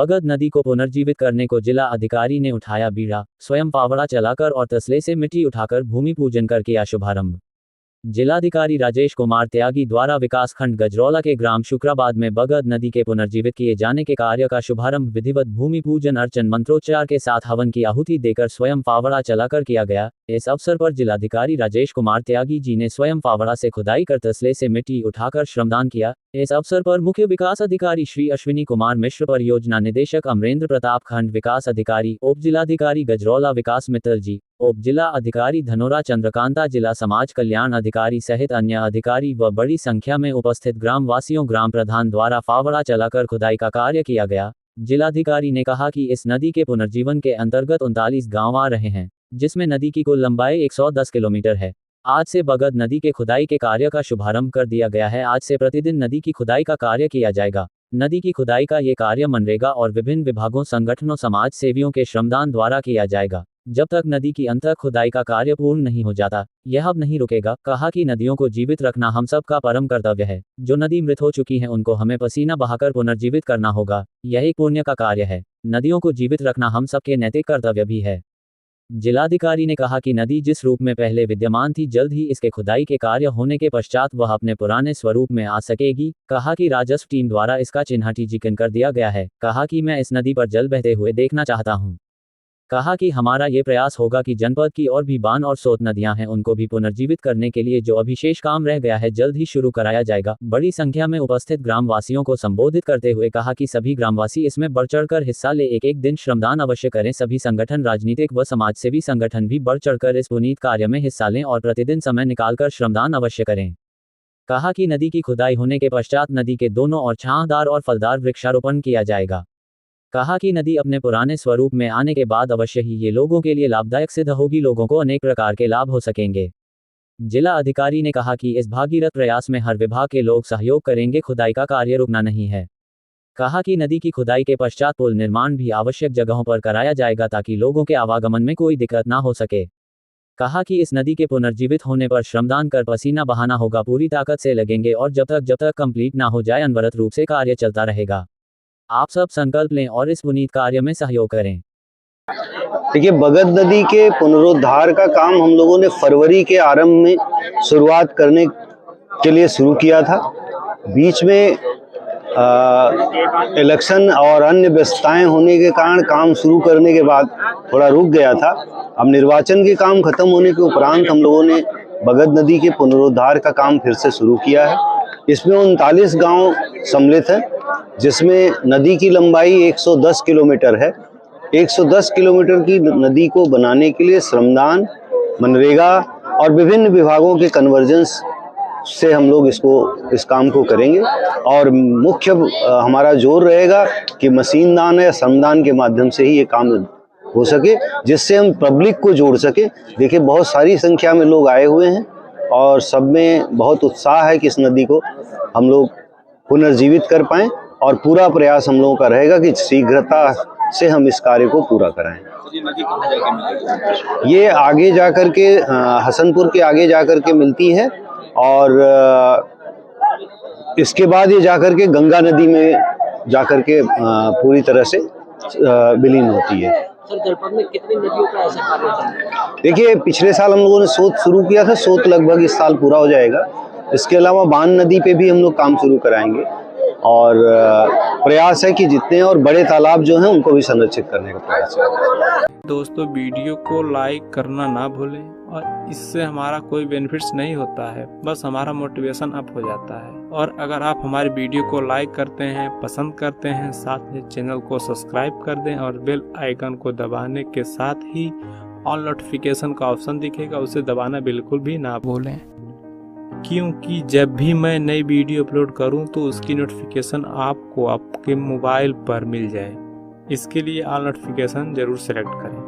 बगद नदी को पुनर्जीवित करने को जिला अधिकारी ने उठाया बीड़ा, स्वयं फावड़ा चलाकर और तसले से मिट्टी उठाकर भूमि पूजन कर किया शुभारंभ। जिलाधिकारी राजेश कुमार त्यागी द्वारा विकासखंड गजरौला के ग्राम शुक्राबाद में बगद नदी के पुनर्जीवित किए जाने के कार्य का शुभारंभ विधिवत भूमि पूजन अर्चन मंत्रोच्चार के साथ हवन की आहुति देकर स्वयं फावड़ा चलाकर किया गया। इस अवसर पर जिलाधिकारी राजेश कुमार त्यागी जी ने स्वयं फावड़ा से खुदाई कर तसले से मिट्टी उठाकर श्रमदान किया। इस अवसर पर मुख्य विकास अधिकारी श्री अश्विनी कुमार मिश्र, परियोजना निदेशक अमरेंद्र प्रताप, खंड विकास अधिकारी उप जिलाधिकारी गजरौला विकास मित्तल जी, उप जिला अधिकारी धनोरा चंद्रकांता, जिला समाज कल्याण अधिकारी सहित अन्य अधिकारी व बड़ी संख्या में उपस्थित ग्रामवासियों, ग्राम प्रधान द्वारा फावड़ा चलाकर खुदाई का कार्य किया गया। जिलाधिकारी ने कहा कि इस नदी के पुनर्जीवन के अंतर्गत 39 गांव आ रहे हैं, जिसमें नदी की कुल लंबाई 110 किलोमीटर है। आज से बगद नदी के खुदाई के कार्य का शुभारंभ कर दिया गया है। आज से प्रतिदिन नदी की खुदाई का कार्य किया जाएगा। नदी की खुदाई का ये कार्य मनरेगा और विभिन्न विभागों, संगठनों, समाज सेवियों के श्रमदान द्वारा किया जाएगा। जब तक नदी की अंत खुदाई का कार्य पूर्ण नहीं हो जाता, यह अब नहीं रुकेगा। कहा कि नदियों को जीवित रखना हम सब का परम कर्तव्य है। जो नदी मृत हो चुकी हैं उनको हमें पसीना बहाकर पुनर्जीवित करना होगा। यह एक पुण्य का कार्य है। नदियों को जीवित रखना हम सबके नैतिक कर्तव्य भी है। जिलाधिकारी ने कहा कि नदी जिस रूप में पहले विद्यमान थी, जल्द ही इसके खुदाई के कार्य होने के पश्चात वह अपने पुराने स्वरूप में आ सकेगी। कहा कि राजस्व टीम द्वारा इसका चिन्हांकन कर दिया गया है। कहा कि मैं इस नदी पर जल बहते हुए देखना चाहता हूं। कहा कि हमारा ये प्रयास होगा कि जनपद की और भी बान और सोत नदियां हैं, उनको भी पुनर्जीवित करने के लिए जो अभी शेष काम रह गया है जल्द ही शुरू कराया जाएगा। बड़ी संख्या में उपस्थित ग्रामवासियों को संबोधित करते हुए कहा कि सभी ग्रामवासी इसमें बढ़ चढ़कर हिस्सा ले, एक दिन श्रमदान अवश्य करें। सभी संगठन, राजनीतिक व समाजसेवी संगठन भी बढ़ चढ़कर इस पुनीत कार्य में हिस्सा लें और प्रतिदिन समय निकालकर श्रमदान अवश्य करें। कहा कि नदी की खुदाई होने के पश्चात नदी के दोनों ओर छांवदार और फलदार वृक्षारोपण किया जाएगा। कहा कि नदी अपने पुराने स्वरूप में आने के बाद अवश्य ही ये लोगों के लिए लाभदायक सिद्ध होगी। लोगों को अनेक प्रकार के लाभ हो सकेंगे। जिला अधिकारी ने कहा कि इस भागीरथ प्रयास में हर विभाग के लोग सहयोग करेंगे। खुदाई का कार्य रुकना नहीं है। कहा कि नदी की खुदाई के पश्चात पुल निर्माण भी आवश्यक जगहों पर कराया जाएगा ताकि लोगों के आवागमन में कोई दिक्कत ना हो सके। कहा कि इस नदी के पुनर्जीवित होने पर श्रमदान कर पसीना बहाना होगा, पूरी ताकत से लगेंगे और जब तक कंप्लीट ना हो जाए अनवरत रूप से कार्य चलता रहेगा। आप सब संकल्प लें और इस पुनीत कार्य में सहयोग करें। देखिए, बगद नदी के पुनरुद्धार का काम हम लोगों ने फरवरी के आरंभ में शुरुआत करने के लिए शुरू किया था। बीच में इलेक्शन और अन्य व्यस्तताएं होने के कारण काम शुरू करने के बाद थोड़ा रुक गया था। अब निर्वाचन के काम खत्म होने के उपरांत हम लोगों ने बगद नदी के पुनरुद्धार का काम फिर से शुरू किया है। इसमें 39 गांव सम्मिलित हैं, जिसमें नदी की लंबाई 110 किलोमीटर है। 110 किलोमीटर की नदी को बनाने के लिए श्रमदान, मनरेगा और विभिन्न विभागों के कन्वर्जेंस से हम लोग इस काम को करेंगे और मुख्य हमारा जोर रहेगा कि मशीन दान या श्रमदान के माध्यम से ही ये काम हो सके, जिससे हम पब्लिक को जोड़ सके। देखिए, बहुत सारी संख्या में लोग आए हुए हैं और सब में बहुत उत्साह है कि इस नदी को हम लोग पुनर्जीवित कर पाएं और पूरा प्रयास हम लोगों का रहेगा कि शीघ्रता से हम इस कार्य को पूरा कराएं। ये आगे जाकर के हसनपुर के आगे जाकर के मिलती है और इसके बाद ये जाकर के गंगा नदी में जाकर के पूरी तरह से विलीन होती है। सर, जनपद में कितनी नदियों का ऐसा कार्य चल रहा है? देखिए, पिछले साल हम लोगों ने सोत शुरू किया था। सोत लगभग इस साल पूरा हो जाएगा। इसके अलावा बान नदी पे भी हम लोग काम शुरू कराएंगे और प्रयास है कि जितने और बड़े तालाब जो हैं उनको भी संरक्षित करने का प्रयास है। दोस्तों, वीडियो को लाइक करना ना भूलें और इससे हमारा कोई बेनिफिट्स नहीं होता है, बस हमारा मोटिवेशन अप हो जाता है। और अगर आप हमारी वीडियो को लाइक करते हैं, पसंद करते हैं, साथ में चैनल को सब्सक्राइब कर दें और बेल आइकन को दबाने के साथ ही ऑल नोटिफिकेशन का ऑप्शन दिखेगा, उसे दबाना बिल्कुल भी ना भूलें, क्योंकि जब भी मैं नई वीडियो अपलोड करूं तो उसकी नोटिफिकेशन आपको आपके मोबाइल पर मिल जाए। इसके लिए ऑल नोटिफिकेशन जरूर सेलेक्ट करें।